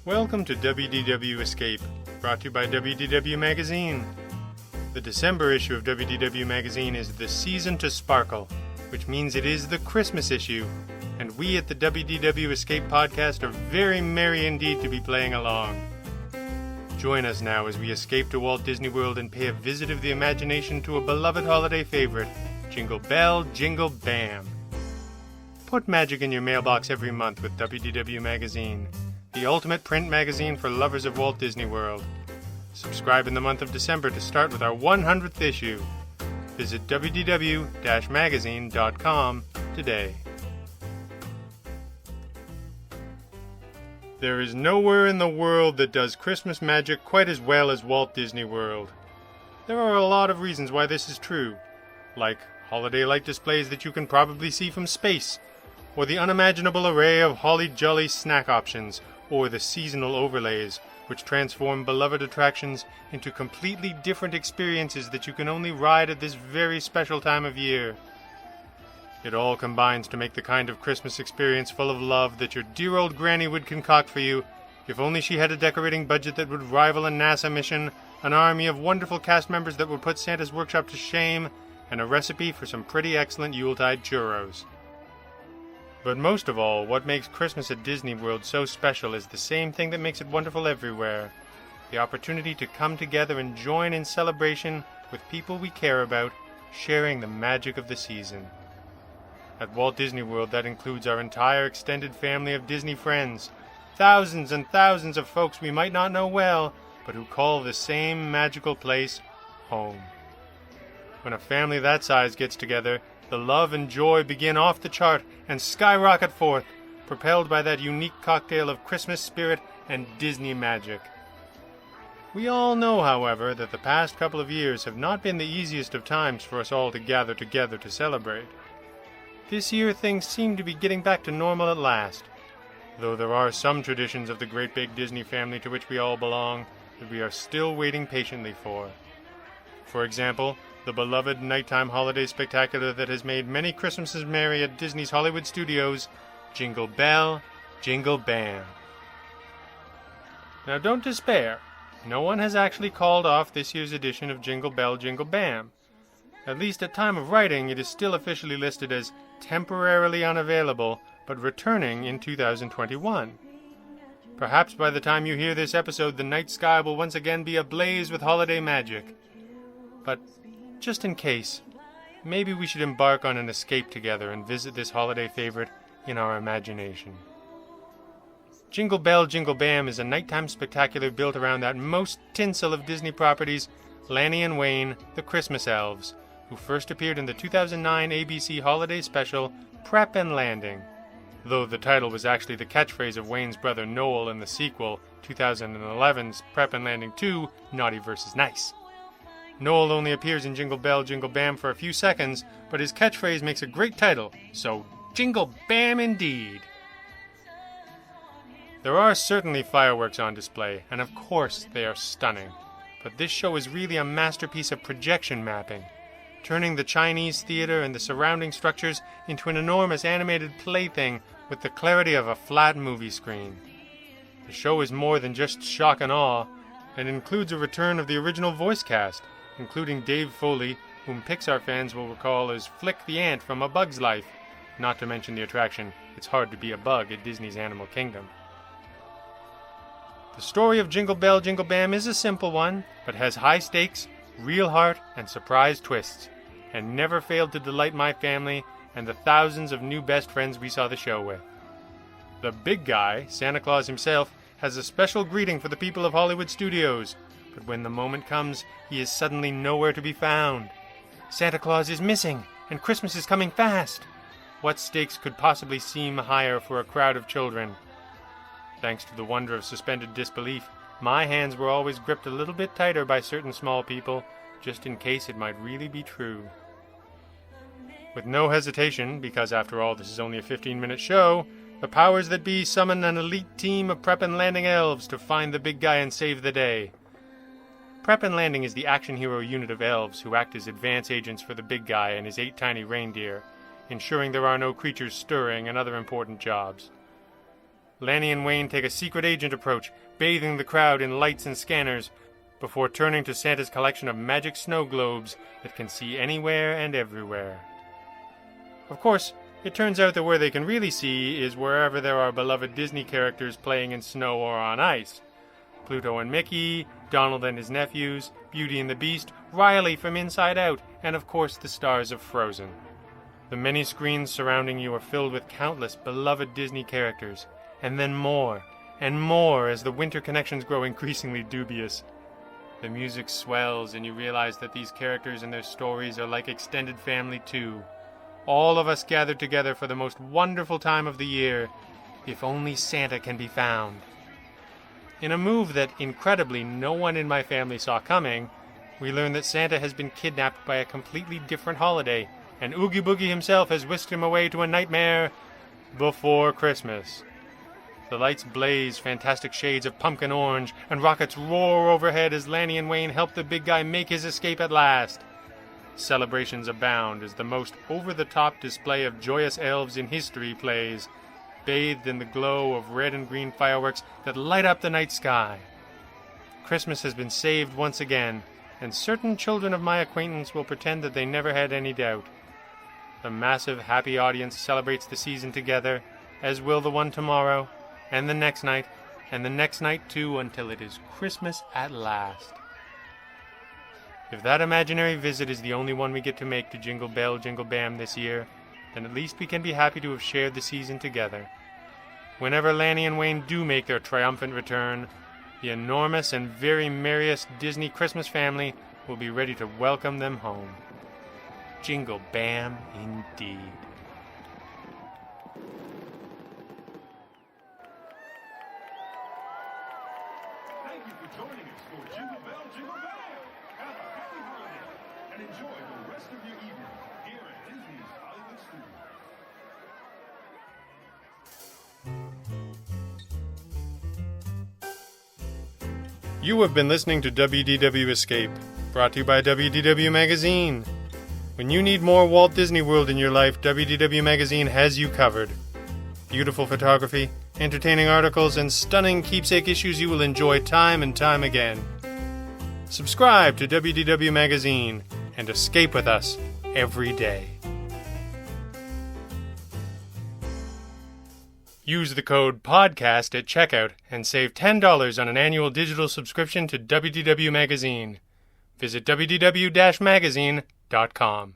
Welcome to WDW Escape, brought to you by WDW Magazine. The December issue of WDW Magazine is the season to sparkle, which means it is the Christmas issue, and we at the WDW Escape podcast are very merry indeed to be playing along. Join us now as we escape to Walt Disney World and pay a visit of the imagination to a beloved holiday favorite, Jingle Bell, Jingle Bam. Put magic in your mailbox every month with WDW Magazine, the ultimate print magazine for lovers of Walt Disney World. Subscribe in the month of December to start with our 100th issue. Visit wdw-magazine.com today. There is nowhere in the world that does Christmas magic quite as well as Walt Disney World. There are a lot of reasons why this is true, like holiday light displays that you can probably see from space, or the unimaginable array of holly jolly snack options, or the seasonal overlays, which transform beloved attractions into completely different experiences that you can only ride at this very special time of year. It all combines to make the kind of Christmas experience full of love that your dear old granny would concoct for you, if only she had a decorating budget that would rival a NASA mission, an army of wonderful cast members that would put Santa's workshop to shame, and a recipe for some pretty excellent Yuletide churros. But most of all, what makes Christmas at Disney World so special is the same thing that makes it wonderful everywhere: the opportunity to come together and join in celebration with people we care about, sharing the magic of the season. At Walt Disney World, that includes our entire extended family of Disney friends, thousands and thousands of folks we might not know well, but who call the same magical place home. When a family that size gets together, the love and joy begin off the chart and skyrocket forth, propelled by that unique cocktail of Christmas spirit and Disney magic. We all know, however, that the past couple of years have not been the easiest of times for us all to gather together to celebrate. This year things seem to be getting back to normal at last, though there are some traditions of the great big Disney family to which we all belong that we are still waiting patiently for. For example, the beloved nighttime holiday spectacular that has made many Christmases merry at Disney's Hollywood studios, Jingle Bell, Jingle Bam. Now don't despair. No one has actually called off this year's edition of Jingle Bell, Jingle Bam. At least at time of writing, it is still officially listed as temporarily unavailable, but returning in 2021. Perhaps by the time you hear this episode, the night sky will once again be ablaze with holiday magic. But just in case, maybe we should embark on an escape together and visit this holiday favorite in our imagination. Jingle Bell, Jingle Bam is a nighttime spectacular built around that most tinsel of Disney properties, Lanny and Wayne, the Christmas Elves, who first appeared in the 2009 ABC holiday special, Prep and Landing, though the title was actually the catchphrase of Wayne's brother Noel in the sequel, 2011's Prep and Landing 2, Naughty vs. Nice. Noel only appears in Jingle Bell, Jingle Bam for a few seconds, but his catchphrase makes a great title, so Jingle Bam indeed! There are certainly fireworks on display, and of course they are stunning, but this show is really a masterpiece of projection mapping, turning the Chinese theater and the surrounding structures into an enormous animated plaything with the clarity of a flat movie screen. The show is more than just shock and awe, and includes a return of the original voice cast, including Dave Foley, whom Pixar fans will recall as Flick the Ant from A Bug's Life, not to mention the attraction It's Hard to Be a Bug at Disney's Animal Kingdom. The story of Jingle Bell, Jingle Bam is a simple one, but has high stakes, real heart, and surprise twists, and never failed to delight my family and the thousands of new best friends we saw the show with. The big guy, Santa Claus himself, has a special greeting for the people of Hollywood studios, but when the moment comes, he is suddenly nowhere to be found. Santa Claus is missing, and Christmas is coming fast. What stakes could possibly seem higher for a crowd of children? Thanks to the wonder of suspended disbelief, my hands were always gripped a little bit tighter by certain small people, just in case it might really be true. With no hesitation, because after all this is only a 15-minute show, the powers that be summon an elite team of Prep and Landing elves to find the big guy and save the day. Prep and Landing is the action hero unit of elves who act as advance agents for the big guy and his 8 tiny reindeer, ensuring there are no creatures stirring and other important jobs. Lanny and Wayne take a secret agent approach, bathing the crowd in lights and scanners, before turning to Santa's collection of magic snow globes that can see anywhere and everywhere. Of course, it turns out that where they can really see is wherever there are beloved Disney characters playing in snow or on ice. Pluto and Mickey, Donald and his nephews, Beauty and the Beast, Riley from Inside Out, and of course the stars of Frozen. The many screens surrounding you are filled with countless beloved Disney characters, and then more, and more as the winter connections grow increasingly dubious. The music swells and you realize that these characters and their stories are like extended family too. All of us gathered together for the most wonderful time of the year, if only Santa can be found. In a move that, incredibly, no one in my family saw coming, we learn that Santa has been kidnapped by a completely different holiday, and Oogie Boogie himself has whisked him away to a nightmare before Christmas. The lights blaze fantastic shades of pumpkin orange, and rockets roar overhead as Lanny and Wayne help the big guy make his escape at last. Celebrations abound as the most over-the-top display of joyous elves in history plays, bathed in the glow of red and green fireworks that light up the night sky. Christmas has been saved once again, and certain children of my acquaintance will pretend that they never had any doubt. The massive, happy audience celebrates the season together, as will the one tomorrow, and the next night, and the next night too, until it is Christmas at last. If that imaginary visit is the only one we get to make to Jingle Bell, Jingle Bam this year, then at least we can be happy to have shared the season together. Whenever Lanny and Wayne do make their triumphant return, the enormous and very merriest Disney Christmas family will be ready to welcome them home. Jingle Bam indeed. Thank you for joining us for Jingle Bell, Jingle Bam! Have a happy holiday and enjoy the rest of your evening here at Disney's Hollywood Studios. You have been listening to WDW Escape, brought to you by WDW Magazine. When you need more Walt Disney World in your life, WDW Magazine has you covered. Beautiful photography, entertaining articles, and stunning keepsake issues you will enjoy time and time again. Subscribe to WDW Magazine and escape with us every day. Use the code PODCAST at checkout and save $10 on an annual digital subscription to WDW Magazine. Visit wdw-magazine.com.